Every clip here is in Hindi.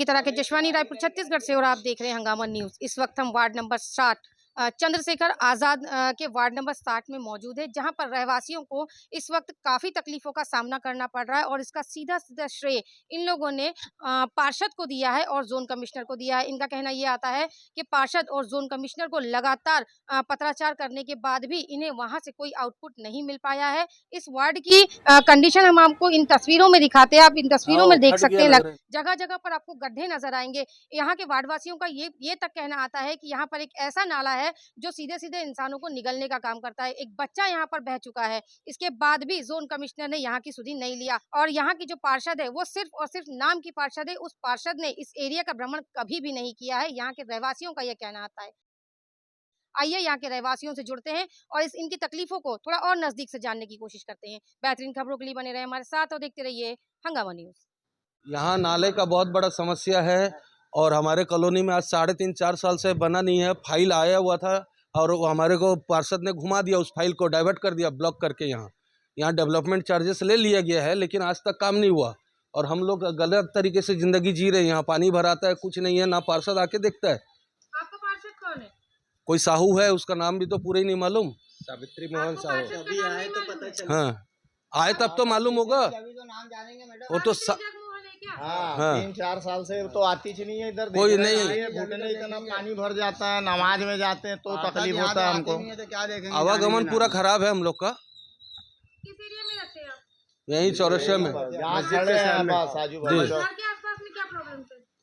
तरह के जशवानी रायपुर छत्तीसगढ़ से और आप देख रहे हैं हंगामा न्यूज। इस वक्त हम वार्ड नंबर 60 चंद्रशेखर आजाद के वार्ड नंबर 60 में मौजूद है, जहां पर रहवासियों को इस वक्त काफी तकलीफों का सामना करना पड़ रहा है और इसका सीधा सीधा श्रेय इन लोगों ने पार्षद को दिया है और जोन कमिश्नर को दिया है। इनका कहना यह आता है कि पार्षद और जोन कमिश्नर को लगातार पत्राचार करने के बाद भी इन्हें वहां से कोई आउटपुट नहीं मिल पाया है। इस वार्ड की कंडीशन हम आपको इन तस्वीरों में दिखाते हैं, आप इन तस्वीरों में देख सकते हैं। जगह जगह पर आपको गड्ढे नजर आएंगे। यहाँ के वार्डवासियों का ये तक कहना आता है कि यहाँ पर एक ऐसा नाला है जो सीधे सीधे इंसानों को निगलने का काम करता है। एक बच्चा यहाँ पर बह चुका है, इसके बाद भी जोन कमिश्नर ने यहाँ की सुधि नहीं लिया और यहाँ की जो पार्षद है वो सिर्फ और सिर्फ नाम की पार्षद है। उस पार्षद ने इस एरिया का भ्रमण कभी भी नहीं किया है। यहाँ के रहवासियों का यह कहना आता है। आइए यहाँ के रहवासियों से जुड़ते हैं और इनकी तकलीफों को थोड़ा और नजदीक से जानने की कोशिश करते हैं। बेहतरीन खबरों के लिए बने रहे हमारे साथ और देखते रहिए हंगामा न्यूज। यहाँ नाले का बहुत बड़ा समस्या है और हमारे कॉलोनी में आज 3.5-4 साल से बना नहीं है। फाइल आया हुआ था और हमारे को पार्षद ने घुमा दिया, उस फाइल को डाइवर्ट कर दिया, ब्लॉक करके। यहाँ डेवलपमेंट चार्जेस ले लिया गया है, लेकिन आज तक काम नहीं हुआ और हम लोग गलत तरीके से जिंदगी जी रहे हैं। यहाँ पानी भर आता है, कुछ नहीं है, ना पार्षद आके देखता है। आपका पार्षद कौन है? कोई साहू है, उसका नाम भी तो पूरा ही नहीं मालूम। सावित्री मोहन साहू। अभी आए तो पता चला। हाँ, आए तब तो मालूम होगा। वो तो हाँ 3-4 साल से तो आती ही नहीं है इधर। कोई नहीं, घुटने इतना पानी भर जाता है, नमाज में जाते हैं तो तकलीफ होता है हमको। आवागमन पूरा खराब है हम लोग का। किस एरिया में रहते हैं आप? यही चौरसिया में।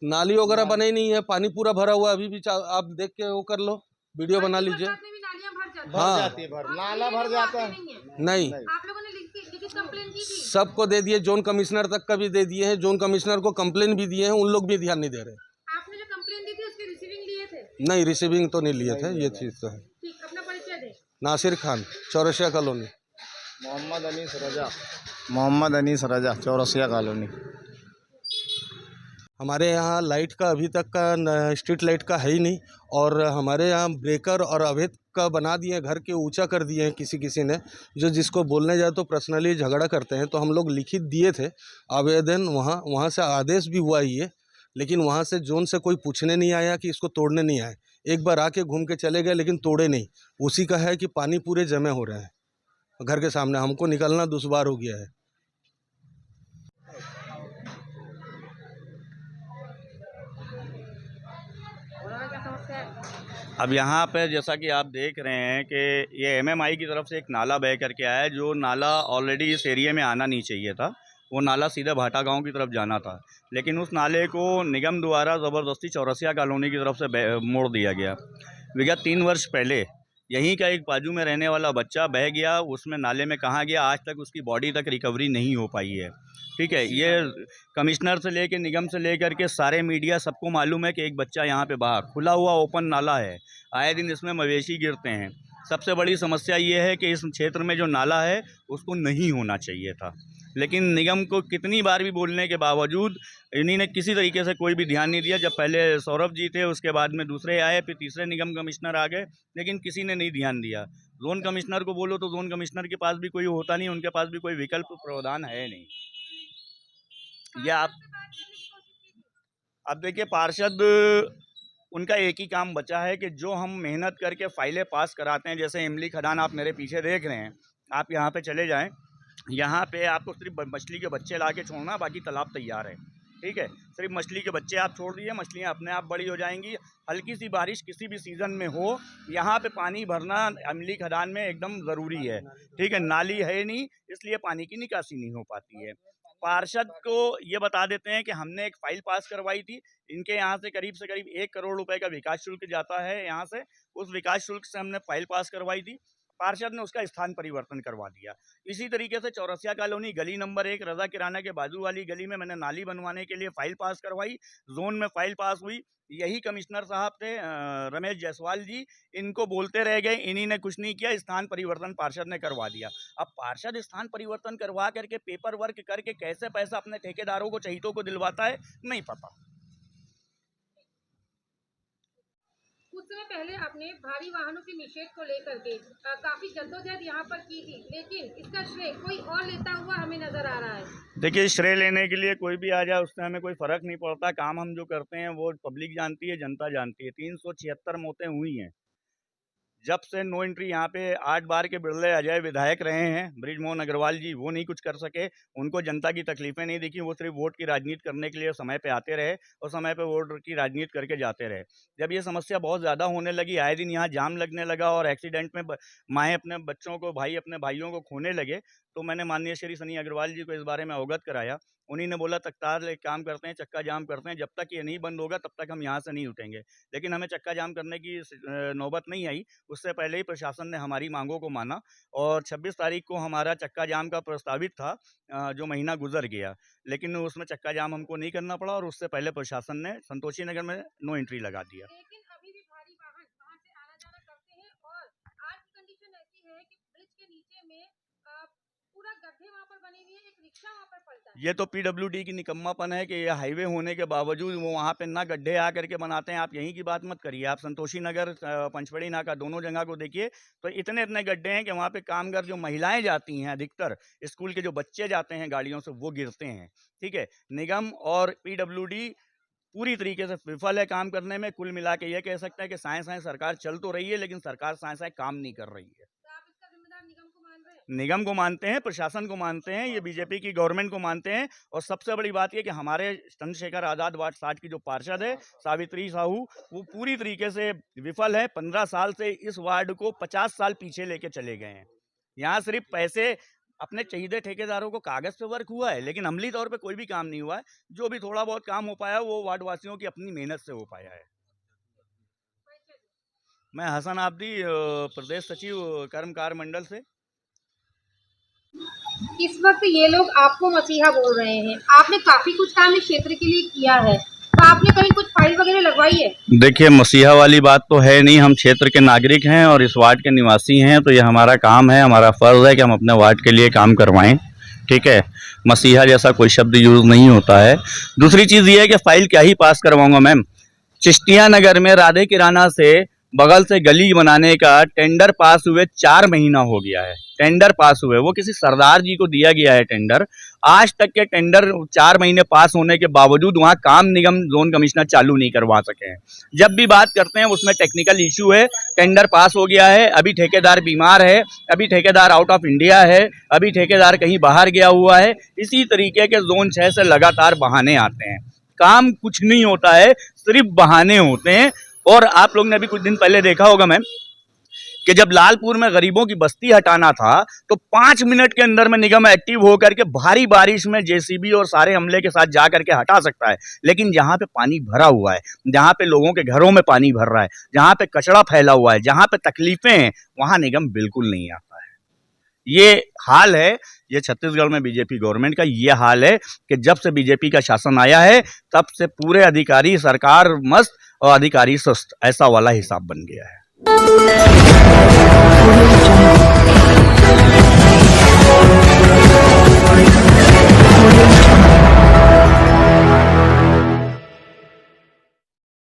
नाली वगैरह बने ही नहीं है, पानी पूरा भरा हुआ अभी भी। आप देख के वो कर लो, वीडियो बना लीजिए। हाँ, नाला भर जाता है। नहीं, आप लोगों ने लिखित कंप्लेन की थी? सबको दे दिए, जोन कमिश्नर तक का भी दे दिए हैं। जोन कमिश्नर को कंप्लेन भी दिए हैं, उन लोग भी ध्यान नहीं दे रहे। आपने जो कंप्लेन दी थी उसके रिसीविंग लिए थे? नहीं, रिसीविंग तो नहीं लिए थे, ये चीज तो है। ठीक, अपना परिचय दे। नासिर खान, चौरसिया कॉलोनी। मोहम्मद अनीस रजा, चौरसिया कॉलोनी। हमारे यहाँ लाइट का अभी तक का स्ट्रीट लाइट का है ही नहीं और हमारे यहाँ ब्रेकर और अवैध का बना दिए, घर के ऊंचा कर दिए हैं किसी ने। जो जिसको बोलने जाए तो पर्सनली झगड़ा करते हैं। तो हम लोग लिखित दिए थे आवेदन, वहाँ से आदेश भी हुआ ही है, लेकिन वहाँ से जोन से कोई पूछने नहीं आया कि इसको तोड़ने नहीं आए। एक बार आके घूम के चले गए, लेकिन तोड़े नहीं। उसी का है कि पानी पूरे जमे हो रहे हैं घर के सामने, हमको निकलना दुश्वार हो गया है। अब यहाँ पे जैसा कि आप देख रहे हैं कि ये एमएमआई की तरफ से एक नाला बह करके आया है। जो नाला ऑलरेडी इस एरिया में आना नहीं चाहिए था, वो नाला सीधे भाटा गांव की तरफ जाना था, लेकिन उस नाले को निगम द्वारा ज़बरदस्ती चौरसिया कॉलोनी की तरफ से मोड़ दिया गया। विगत 3 वर्ष पहले यहीं का एक बाजू में रहने वाला बच्चा बह गया, उसमें नाले में कहाँ गया आज तक उसकी बॉडी तक रिकवरी नहीं हो पाई है। ठीक है, ये कमिश्नर से लेकर निगम से लेकर के सारे मीडिया सबको मालूम है कि एक बच्चा यहाँ पे बाहर खुला हुआ ओपन नाला है, आए दिन इसमें मवेशी गिरते हैं। सबसे बड़ी समस्या ये है कि इस क्षेत्र में जो नाला है उसको नहीं होना चाहिए था, लेकिन निगम को कितनी बार भी बोलने के बावजूद इन्हीं ने किसी तरीके से कोई भी ध्यान नहीं दिया। जब पहले सौरभ जी थे, उसके बाद में दूसरे आए, फिर तीसरे निगम कमिश्नर आ गए, लेकिन किसी ने नहीं ध्यान दिया। जोन कमिश्नर को बोलो तो जोन कमिश्नर के पास भी कोई होता नहीं, उनके पास भी कोई विकल्प प्रावधान है नहीं। ये आप देखिए, पार्षद उनका एक ही काम बचा है कि जो हम मेहनत करके फाइलें पास कराते हैं, जैसे इमली खदान आप मेरे पीछे देख रहे हैं, आप यहाँ पे चले जाएं, यहाँ पे आपको सिर्फ मछली के बच्चे ला के छोड़ना, बाकी तालाब तैयार है। ठीक है, सिर्फ मछली के बच्चे आप छोड़ दिए, मछलियाँ अपने आप बड़ी हो जाएंगी। हल्की सी बारिश किसी भी सीज़न में हो, यहाँ पे पानी भरना इमली खदान में एकदम ज़रूरी है। ठीक है, नाली है नहीं, इसलिए पानी की निकासी नहीं हो पाती है। पार्षद को ये बता देते हैं कि हमने एक फाइल पास करवाई थी, इनके यहाँ से करीब 1 करोड़ रुपए का विकास शुल्क जाता है यहाँ से, उस विकास शुल्क से हमने फाइल पास करवाई थी। पार्षद ने उसका स्थान परिवर्तन करवा दिया। इसी तरीके से चौरसिया कॉलोनी गली नंबर 1 रजा किराना के बाजू वाली गली में मैंने नाली बनवाने के लिए फाइल पास करवाई, जोन में फाइल पास हुई। यही कमिश्नर साहब थे रमेश जायसवाल जी, इनको बोलते रह गए, इन्हीं ने कुछ नहीं किया, स्थान परिवर्तन पार्षद ने करवा दिया। अब पार्षद स्थान परिवर्तन करवा करके पेपर वर्क करके कैसे पैसा अपने ठेकेदारों को, चहीतों को दिलवाता है, नहीं पता। कुछ कुछ समय पहले आपने भारी वाहनों के निषेध को लेकर के काफी जद्दोजहद यहाँ पर की थी, लेकिन इसका श्रेय कोई और लेता हुआ हमें नजर आ रहा है। देखिए, श्रेय लेने के लिए कोई भी आ जाए उससे हमें कोई फर्क नहीं पड़ता। काम हम जो करते हैं वो पब्लिक जानती है, जनता जानती है। 376 मौतें हुई हैं जब से नो एंट्री यहाँ पे 8 बार के बिरले अजय विधायक रहे हैं, बृजमोहन अग्रवाल जी, वो नहीं कुछ कर सके। उनको जनता की तकलीफें नहीं दिखी, वो सिर्फ वोट की राजनीति करने के लिए समय पे आते रहे और समय पे वोट की राजनीति करके जाते रहे। जब ये समस्या बहुत ज़्यादा होने लगी, आए दिन यहाँ जाम लगने लगा और एक्सीडेंट में माएँ अपने बच्चों को, भाई अपने भाइयों को खोने लगे, तो मैंने माननीय श्री सनी अग्रवाल जी को इस बारे में अवगत कराया। उन्हीं ने बोला तत्काल एक काम करते हैं, चक्का जाम करते हैं, जब तक ये नहीं बंद होगा तब तक हम यहाँ से नहीं उठेंगे। लेकिन हमें चक्का जाम करने की नौबत नहीं आई। उससे पहले ही प्रशासन ने हमारी मांगों को माना और 26 तारीख को हमारा चक्का जाम का प्रस्तावित था, जो महीना गुजर गया, लेकिन उसमें चक्का जाम हमको नहीं करना पड़ा और उससे पहले प्रशासन ने संतोषी नगर में नो एंट्री लगा दिया। लेकिन अभी भी भारी वाहन वहाँ से आना जाना करते हैं और आज की कंडीशन ऐसी है कि ब्रिज के नीचे में पूरा गड्ढे वहाँ पर बने हुए हैं, एक रिक्शा वहाँ पर पलटा है। ये तो पीडब्ल्यूडी की निकम्मापन है कि ये हाईवे होने के बावजूद वो वहाँ पे ना गड्ढे आ करके बनाते हैं। आप यहीं की बात मत करिए, आप संतोषी नगर, पंचवड़ी नाका, दोनों जगह को देखिए तो इतने इतने गड्ढे हैं कि वहाँ पे कामगार जो महिलाएं जाती हैं, अधिकतर स्कूल के जो बच्चे जाते हैं गाड़ियों से, वो गिरते हैं। ठीक है, निगम और पीडब्ल्यूडी पूरी तरीके से विफल है काम करने में। कुल मिला के ये कह सकते हैं कि साए सरकार चल तो रही है, लेकिन सरकार साए काम नहीं कर रही है। तो आप इसका जिम्मेदार निगम को मान रहे हैं? निगम को मानते हैं, प्रशासन को मानते हैं, ये बीजेपी की गवर्नमेंट को मानते हैं। और सबसे बड़ी बात ये कि हमारे चंद्रशेखर आज़ाद वार्ड 60 की जो पार्षद है सावित्री साहू, वो पूरी तरीके से विफल है। 15 साल से इस वार्ड को 50 साल पीछे लेके चले गए हैं। यहाँ सिर्फ पैसे अपने चहीदे ठेकेदारों को कागज पे वर्क हुआ है, लेकिन अमली तौर पे कोई भी काम नहीं हुआ है। जो भी थोड़ा बहुत काम हो पाया वो वार्ड वासियों की अपनी मेहनत से हो पाया है। मैं हसन आब्दी, प्रदेश सचिव कर्मकार मंडल से। इस वक्त ये लोग आपको मसीहा बोल रहे हैं, आपने काफी कुछ काम इस क्षेत्र के लिए किया है, तो आपने कहीं कुछ फाइल वगैरह लगवाई है? देखिए, मसीहा वाली बात तो है नहीं। हम क्षेत्र के नागरिक हैं और इस वार्ड के निवासी हैं, तो ये हमारा काम है, हमारा फर्ज है कि हम अपने वार्ड के लिए काम करवाएं। ठीक है, मसीहा जैसा कोई शब्द यूज नहीं होता है। दूसरी चीज़ ये है कि फाइल क्या ही पास करवाऊंगा मैम। चिश्तिया नगर में राधे किराना से बगल से गली बनाने का टेंडर पास हुए 4 महीना हो गया है। टेंडर पास हुए, वो किसी सरदार जी को दिया गया है टेंडर। आज तक के टेंडर 4 महीने पास होने के बावजूद वहाँ काम निगम जोन कमिश्नर चालू नहीं करवा सके हैं। जब भी बात करते हैं उसमें टेक्निकल इशू है। टेंडर पास हो गया है, अभी ठेकेदार बीमार है, अभी ठेकेदार आउट ऑफ इंडिया है, अभी ठेकेदार कहीं बाहर गया हुआ है। इसी तरीके के जोन 6 से लगातार बहाने आते हैं। काम कुछ नहीं होता है, सिर्फ बहाने होते हैं। और आप लोग ने भी कुछ दिन पहले देखा होगा मैम कि जब लालपुर में गरीबों की बस्ती हटाना था तो 5 मिनट के अंदर में निगम एक्टिव होकर के भारी बारिश में जेसीबी और सारे अमले के साथ जा करके हटा सकता है। लेकिन जहां पे पानी भरा हुआ है, जहां पे लोगों के घरों में पानी भर रहा है, जहां पे कचरा फैला हुआ है, जहां पे तकलीफें हैं, वहां निगम बिल्कुल नहीं आता है। ये हाल है, ये छत्तीसगढ़ में बीजेपी गवर्नमेंट का ये हाल है कि जब से बीजेपी का शासन आया है तब से पूरे अधिकारी, सरकार मस्त और अधिकारी सुस्त, ऐसा वाला हिसाब बन गया है।